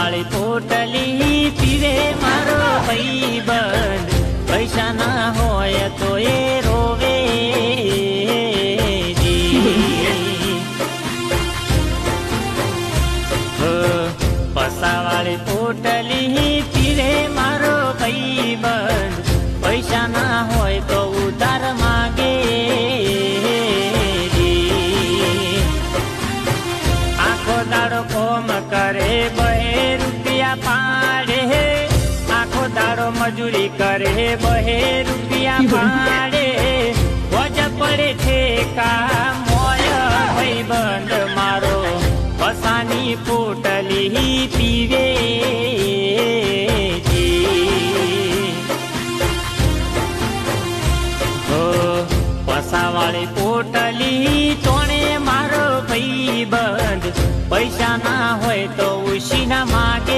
વાળી પોટલી પીવે મારો ભાઈબંધ, પૈસા ના હોય તો એ રોવે પસાવાળી પોટલી પીવે મારો ભાઈબંધ, પૈસા ના હોય તો ઉધાર માગે આખો દાડો કોમ કરે 2 રૂપિયા પાડે, આખો દાડો મજૂરી કરે 2 રૂપિયા પાડે, વજ પડે છે કા મોય ભાઈબંધ મારો પસાની પોટલી પીવે પસાવાળી પોટલી તોણે મારો ભાઈબંધ, પૈસા ના હોય તો ઉશી ના માગે